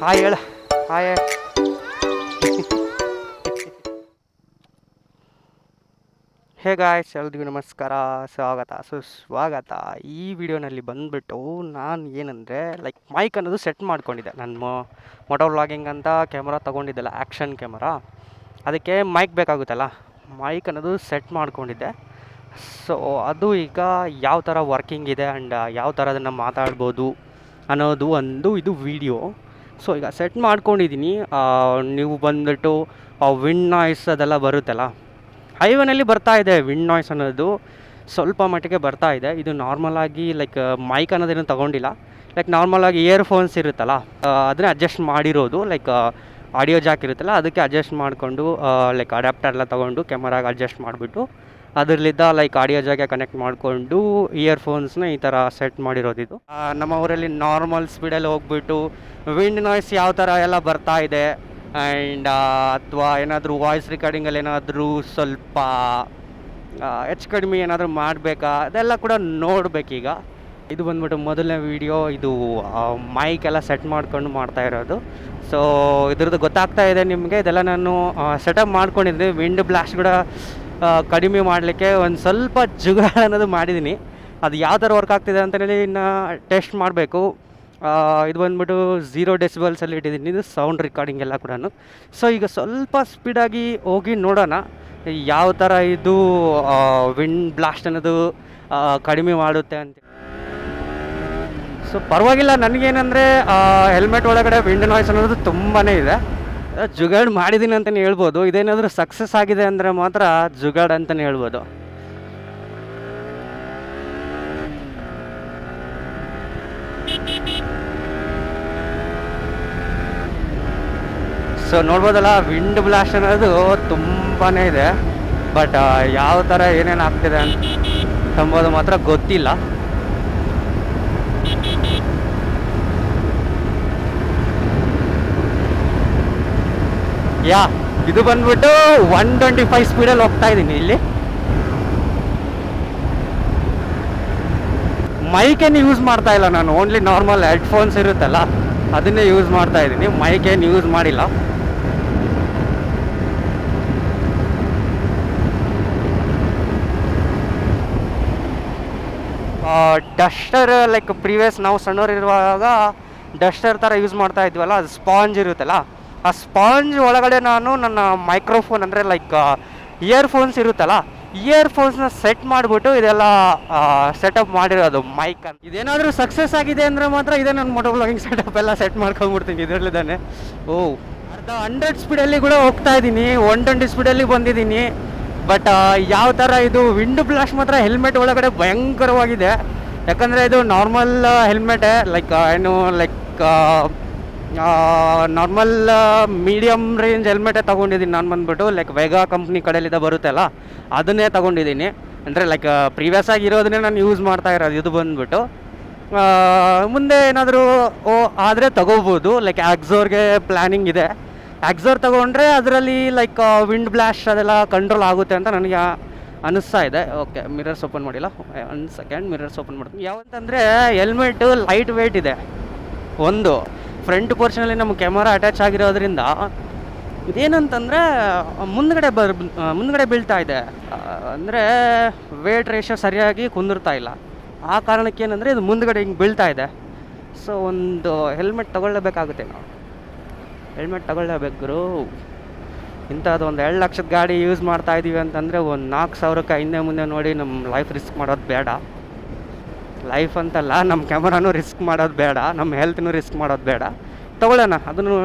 Hi ಹೇಳ hi. Hey guys, ಎಲ್ರಿಗೂ ನಮಸ್ಕಾರ, ಸುಸ್ವಾಗತ. ಈ ವಿಡಿಯೋನಲ್ಲಿ ಬಂದುಬಿಟ್ಟು ನಾನು ಏನಂದರೆ ಮೈಕ್ ಅನ್ನೋದು ಸೆಟ್ ಮಾಡ್ಕೊಂಡಿದ್ದೆ. ನಾನು ಮೊಟೋ ವ್ಲಾಗಿಂಗ್ ಅಂತ ಕ್ಯಾಮ್ರಾ ತೊಗೊಂಡಿದ್ದೆಲ್ಲ, ಆ್ಯಕ್ಷನ್ ಕ್ಯಾಮ್ರಾ. ಅದಕ್ಕೆ ಮೈಕ್ ಬೇಕಾಗುತ್ತಲ್ಲ, ಮೈಕ್ ಅನ್ನೋದು ಸೆಟ್ ಮಾಡ್ಕೊಂಡಿದ್ದೆ. ಸೊ ಅದು ಈಗ ಯಾವ ಥರ ವರ್ಕಿಂಗ್ ಇದೆ ಆ್ಯಂಡ್ ಯಾವ ಥರ ಅದನ್ನು ಮಾತಾಡ್ಬೋದು ಅನ್ನೋದು ಇದು ವಿಡಿಯೋ. ಸೊ ಈಗ ಸೆಟ್ ಮಾಡ್ಕೊಂಡಿದ್ದೀನಿ. ನೀವು ಬಂದುಬಿಟ್ಟು ವಿಂಡ್ ನಾಯ್ಸ್ ಅದೆಲ್ಲ ಬರುತ್ತಲ್ಲ, ಹೈವೇನಲ್ಲಿ ಬರ್ತಾ ಇದೆ ವಿಂಡ್ ನಾಯ್ಸ್ ಅನ್ನೋದು, ಸ್ವಲ್ಪ ಮಟ್ಟಿಗೆ ಬರ್ತಾ ಇದೆ. ಇದು ನಾರ್ಮಲಾಗಿ ಮೈಕ್ ಅನ್ನೋದೇನು ತೊಗೊಂಡಿಲ್ಲ, ನಾರ್ಮಲಾಗಿ ಇಯರ್ಫೋನ್ಸ್ ಇರುತ್ತಲ್ಲ, ಅದನ್ನೇ ಅಡ್ಜಸ್ಟ್ ಮಾಡಿರೋದು. ಆಡಿಯೋ ಜಾಕ್ ಇರುತ್ತಲ್ಲ, ಅದಕ್ಕೆ ಅಡ್ಜಸ್ಟ್ ಮಾಡಿಕೊಂಡು ಅಡ್ಯಾಪ್ಟರ್ ಎಲ್ಲ ತೊಗೊಂಡು ಕ್ಯಾಮರಾಗೆ ಅಡ್ಜಸ್ಟ್ ಮಾಡಿಬಿಟ್ಟು ಅದರಲ್ಲಿದ್ದ ಆಡಿಯೋ ಜಾಗೆ ಕನೆಕ್ಟ್ ಮಾಡಿಕೊಂಡು ಇಯರ್ಫೋನ್ಸ್ನ ಈ ಥರ ಸೆಟ್ ಮಾಡಿರೋದಿದು. ನಮ್ಮ ಊರಲ್ಲಿ ನಾರ್ಮಲ್ ಸ್ಪೀಡಲ್ಲಿ ಹೋಗ್ಬಿಟ್ಟು ವಿಂಡ್ ನಾಯ್ಸ್ ಯಾವ ಥರ ಎಲ್ಲ ಬರ್ತಾ ಇದೆ ಆ್ಯಂಡ್ ಅಥವಾ ಏನಾದರೂ ವಾಯ್ಸ್ ರೆಕಾರ್ಡಿಂಗಲ್ಲಿ ಏನಾದರೂ ಸ್ವಲ್ಪ ಹೆಚ್ಚು ಕಡಿಮೆ ಏನಾದರೂ ಮಾಡಬೇಕಾ, ಅದೆಲ್ಲ ಕೂಡ ನೋಡಬೇಕೀಗ. ಇದು ಬಂದ್ಬಿಟ್ಟು ಮೊದಲನೇ ವೀಡಿಯೋ. ಇದು ಮೈಕ್ ಎಲ್ಲ ಸೆಟ್ ಮಾಡ್ಕೊಂಡು ಮಾಡ್ತಾ ಇರೋದು. ಸೊ ಇದ್ರದ್ದು ಗೊತ್ತಾಗ್ತಾ ಇದೆ ನಿಮಗೆ. ಇದೆಲ್ಲ ನಾನು ಸೆಟಪ್ ಮಾಡ್ಕೊಂಡಿದ್ದೀನಿ. ವಿಂಡ್ ಬ್ಲಾಸ್ಟ್ ಕೂಡ ಕಡಿಮೆ ಮಾಡಲಿಕ್ಕೆ ಒಂದು ಸ್ವಲ್ಪ ಜುಗಾಡ ಅನ್ನೋದು ಮಾಡಿದ್ದೀನಿ. ಅದು ಯಾವ ಥರ ವರ್ಕ್ ಆಗ್ತಿದೆ ಅಂತೇಳಿ ಇನ್ನು ಟೆಸ್ಟ್ ಮಾಡಬೇಕು. ಇದು ಬಂದ್ಬಿಟ್ಟು 0 ಡೆಸಿಬಲ್ಸಲ್ಲಿ ಇಟ್ಟಿದ್ದೀನಿ, ಇದು ಸೌಂಡ್ ರೆಕಾರ್ಡಿಂಗ್ ಎಲ್ಲ ಕೂಡ. ಸೊ ಈಗ ಸ್ವಲ್ಪ ಸ್ಪೀಡಾಗಿ ಹೋಗಿ ನೋಡೋಣ ಯಾವ ಥರ ಇದು ವಿಂಡ್ ಬ್ಲಾಸ್ಟ್ ಅನ್ನೋದು ಕಡಿಮೆ ಮಾಡುತ್ತೆ ಅಂತ. ಸೊ ಪರವಾಗಿಲ್ಲ, ನನಗೇನೆಂದರೆ ಹೆಲ್ಮೆಟ್ ಒಳಗಡೆ ವಿಂಡ್ ನಾಯ್ಸ್ ಅನ್ನೋದು ತುಂಬಾ ಇದೆ. ಜುಗಾಡ್ ಮಾಡಿದ್ದೀನಿ ಅಂತಲೇ ಹೇಳ್ಬೋದು. ಇದೇನಾದರೂ ಸಕ್ಸಸ್ ಆಗಿದೆ ಅಂದರೆ ಮಾತ್ರ ಜುಗಾಡ್ ಅಂತಲೇ ಹೇಳ್ಬೋದು. ಸೊ ನೋಡ್ಬೋದಲ್ಲ, ವಿಂಡ್ ಬ್ಲಾಸ್ಟ್ ಅನ್ನೋದು ತುಂಬಾ ಇದೆ. ಬಟ್ ಯಾವ ಥರ ಏನೇನು ಆಗ್ತಿದೆ ಅಂಬೋದು ಮಾತ್ರ ಗೊತ್ತಿಲ್ಲ. ಇದು ಬಂದ್ಬಿಟ್ಟು 125 ಸ್ಪೀಡಲ್ಲಿ ಹೋಗ್ತಾ ಇದ್ದೀನಿ. ಇಲ್ಲಿ ಮೈಕೇನು ಯೂಸ್ ಮಾಡ್ತಾ ಇಲ್ಲ ನಾನು, ಓನ್ಲಿ ನಾರ್ಮಲ್ ಹೆಡ್ಫೋನ್ಸ್ ಇರುತ್ತಲ್ಲ ಅದನ್ನೇ ಯೂಸ್ ಮಾಡ್ತಾ ಇದ್ದೀನಿ. ಮೈಕೇನು ಯೂಸ್ ಮಾಡಿಲ್ಲ. ಡಸ್ಟರ್ ಪ್ರೀವಿಯಸ್ ನಾವು ಸಣ್ಣವರಿರುವಾಗ ಡಸ್ಟರ್ ಥರ ಯೂಸ್ ಮಾಡ್ತಾ ಇದ್ವಲ್ಲ, ಅದು ಸ್ಪಾಂಜ್ ಇರುತ್ತಲ್ಲ, ಆ ಸ್ಪಾಂಜ್ ಒಳಗಡೆ ನಾನು ನನ್ನ ಮೈಕ್ರೋಫೋನ್ ಅಂದರೆ ಇಯರ್ಫೋನ್ಸ್ ಇರುತ್ತಲ್ಲ, ಇಯರ್ಫೋನ್ಸ್ನ ಸೆಟ್ ಮಾಡಿಬಿಟ್ಟು ಇದೆಲ್ಲ ಸೆಟಪ್ ಮಾಡಿರೋದು ಮೈಕ್ ಅಂತ. ಇದೇನಾದರೂ ಸಕ್ಸಸ್ ಆಗಿದೆ ಅಂದರೆ ಮಾತ್ರ ಇದೇ ನನ್ನ ಮೊಟೋ ವ್ಲಾಗಿಂಗ್ ಸೆಟಪ್ ಎಲ್ಲ ಸೆಟ್ ಮಾಡ್ಕೊಂಡ್ಬಿಡ್ತೀನಿ ಇದರಲ್ಲಿದ್ದಾನೆ. 100 ಸ್ಪೀಡಲ್ಲಿ ಕೂಡ ಹೋಗ್ತಾ ಇದ್ದೀನಿ, 120 ಸ್ಪೀಡಲ್ಲಿ ಬಂದಿದ್ದೀನಿ. ಬಟ್ ಯಾವ ಥರ ಇದು ವಿಂಡ್ ಬ್ಲಾಸ್ಟ್ ಮಾತ್ರ ಹೆಲ್ಮೆಟ್ ಒಳಗಡೆ ಭಯಂಕರವಾಗಿದೆ. ಯಾಕಂದರೆ ಇದು ನಾರ್ಮಲ್ ಹೆಲ್ಮೆಟೇ, ಏನು ನಾರ್ಮಲ್ ಮೀಡಿಯಮ್ ರೇಂಜ್ ಹೆಲ್ಮೆಟೇ ತೊಗೊಂಡಿದ್ದೀನಿ ನಾನು. ಬಂದ್ಬಿಟ್ಟು ವೆಗಾ ಕಂಪ್ನಿ ಕಡೆಯಲ್ಲಿದ್ದ ಬರುತ್ತಲ್ಲ ಅದನ್ನೇ ತೊಗೊಂಡಿದ್ದೀನಿ. ಅಂದರೆ ಪ್ರೀವಿಯಸ್ ಆಗಿರೋದನ್ನೇ ನಾನು ಯೂಸ್ ಮಾಡ್ತಾ ಇರೋದು. ಇದು ಬಂದ್ಬಿಟ್ಟು ಮುಂದೆ ಏನಾದರೂ ಆದರೆ ತೊಗೋಬೋದು. ಆಕ್ಸೋರ್ಗೆ ಪ್ಲ್ಯಾನಿಂಗ್ ಇದೆ. ಆಕ್ಸೋರ್ ತೊಗೊಂಡ್ರೆ ಅದರಲ್ಲಿ ವಿಂಡ್ ಬ್ಲಾಸ್ಟ್ ಅದೆಲ್ಲ ಕಂಟ್ರೋಲ್ ಆಗುತ್ತೆ ಅಂತ ನನಗೆ ಅನ್ನಿಸ್ತಾ ಇದೆ. ಓಕೆ, ಮಿರರ್ಸ್ ಓಪನ್ ಮಾಡಿಲ್ಲ, 1 ಸೆಕೆಂಡ್ ಮಿರರ್ಸ್ ಓಪನ್ ಮಾಡ್ತೀನಿ. ಯಾವಂತಂದರೆ ಹೆಲ್ಮೆಟ್ಟು ಲೈಟ್ ವೆಯ್ಟ್ ಇದೆ. ಒಂದು ಫ್ರಂಟ್ ಪೋರ್ಷನಲ್ಲಿ ನಮ್ಮ ಕ್ಯಾಮರಾ ಅಟ್ಯಾಚ್ ಆಗಿರೋದ್ರಿಂದ ಇದೇನಂತಂದರೆ ಮುಂದ್ಗಡೆ ಬೀಳ್ತಾ ಇದೆ. ಅಂದರೆ ವೇಟ್ ರೇಷಿಯೋ ಸರಿಯಾಗಿ ಕುಂದಿರ್ತಾ ಇಲ್ಲ. ಆ ಕಾರಣಕ್ಕೆ ಏನಂದರೆ ಇದು ಮುಂದ್ಗಡೆ ಹಿಂಗೆ ಬೀಳ್ತಾ ಇದೆ. ಸೊ ಒಂದು ಹೆಲ್ಮೆಟ್ ತೊಗೊಳ್ಳೇಬೇಕಾಗುತ್ತೆ. ನಾವು ಹೆಲ್ಮೆಟ್ ತೊಗೊಳ್ಳೇಬೇಕು. ಇಂಥದ್ದು ಒಂದು 2 ಲಕ್ಷದ ಗಾಡಿ ಯೂಸ್ ಮಾಡ್ತಾ ಇದ್ದೀವಿ ಅಂತಂದರೆ ಒಂದು 4,000ಕ್ಕೆ ಹಿಂದೆ ಮುಂದೆ ನೋಡಿ ನಮ್ಮ ಲೈಫ್ ರಿಸ್ಕ್ ಮಾಡೋದು ಬೇಡ. ಲೈಫ್ ಅಂತಲ್ಲ, ನಮ್ಮ ಕ್ಯಾಮರಾನು ರಿಸ್ಕ್ ಮಾಡೋದು ಬೇಡ, ನಮ್ಮ ಹೆಲ್ತ್ನೂ ರಿಸ್ಕ್ ಮಾಡೋದು ಬೇಡ. ತೊಗೊಳ್ಳೋಣ ಅದನ್ನು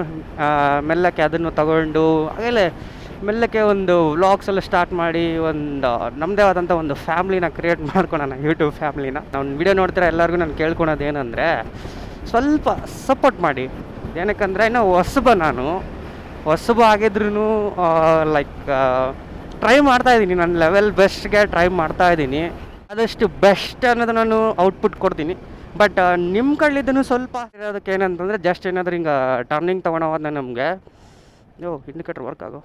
ಮೆಲ್ಲಕ್ಕೆ, ಅದನ್ನು ತೊಗೊಂಡು ಹಾಗೆಯೇ ಮೆಲ್ಲಕ್ಕೆ ಒಂದು ವ್ಲಾಗ್ಸ್ ಎಲ್ಲ ಸ್ಟಾರ್ಟ್ ಮಾಡಿ ಒಂದು ನಮ್ಮದೇ ಆದಂಥ ಒಂದು ಫ್ಯಾಮ್ಲಿನ ಕ್ರಿಯೇಟ್ ಮಾಡ್ಕೊಳ್ಳೋಣ, ಯೂಟ್ಯೂಬ್ ಫ್ಯಾಮ್ಲಿನ. ನಾನು ವಿಡಿಯೋ ನೋಡ್ತೀರ ಎಲ್ಲರಿಗೂ ನಾನು ಕೇಳ್ಕೊಳೋದು ಏನಂದರೆ ಸ್ವಲ್ಪ ಸಪೋರ್ಟ್ ಮಾಡಿ. ಏನಕ್ಕಂದರೆ ಇನ್ನೂ ನಾನು ಹೊಸಬ ಆಗಿದ್ರೂ ಟ್ರೈ ಮಾಡ್ತಾಯಿದ್ದೀನಿ. ನನ್ನ ಲೆವೆಲ್ ಬೆಸ್ಟ್ಗೆ ಟ್ರೈ ಮಾಡ್ತಾಯಿದ್ದೀನಿ. ಆದಷ್ಟು ಬೆಸ್ಟ್ ಅನ್ನೋದು ನಾನು ಔಟ್ಪುಟ್ ಕೊಡ್ತೀನಿ. ಬಟ್ ನಿಮ್ಮ ಕಡೆಲಿದ್ದೂ ಸ್ವಲ್ಪ ಇರೋದಕ್ಕೆ ಏನಂತಂದರೆ ಜಸ್ಟ್ ಏನಾದರೂ ಹಿಂಗೆ ಟರ್ನಿಂಗ್ ತೊಗೊಳೋದ್ನ ನಮಗೆ ಇಂಡಿಕೇಟರ್ ವರ್ಕ್ ಆಗೋ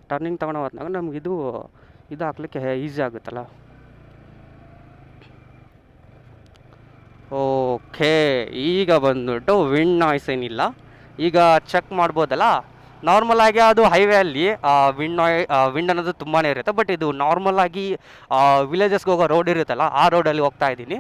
ಟರ್ನಿಂಗ್ ತೊಗೊಳೋದ್ನಾಗ ನಮ್ಗೆ ಇದು ಹಾಕ್ಲಿಕ್ಕೆ ಈಸಿ ಆಗುತ್ತಲ್ಲ. ಓಕೆ, ಈಗ ಬಂದ್ಬಿಟ್ಟು ವಿಂಡ್ ನಾಯ್ಸ್ ಏನಿಲ್ಲ, ಈಗ ಚೆಕ್ ಮಾಡ್ಬೋದಲ್ಲ, ನಾರ್ಮಲ್ ಆಗಿ ಅದು ಹೈವೇ ಅಲ್ಲಿ ವಿಂಡ್ ಅನ್ನೋದು ತುಂಬಾ ಇರುತ್ತೆ. ಬಟ್ ಇದು ನಾರ್ಮಲ್ ಆಗಿ ವಿಲೇಜಸ್ಗೆ ಹೋಗೋ ರೋಡ್ ಇರುತ್ತಲ್ಲ, ಆ ರೋಡಲ್ಲಿ ಹೋಗ್ತಾ ಇದ್ದೀನಿ.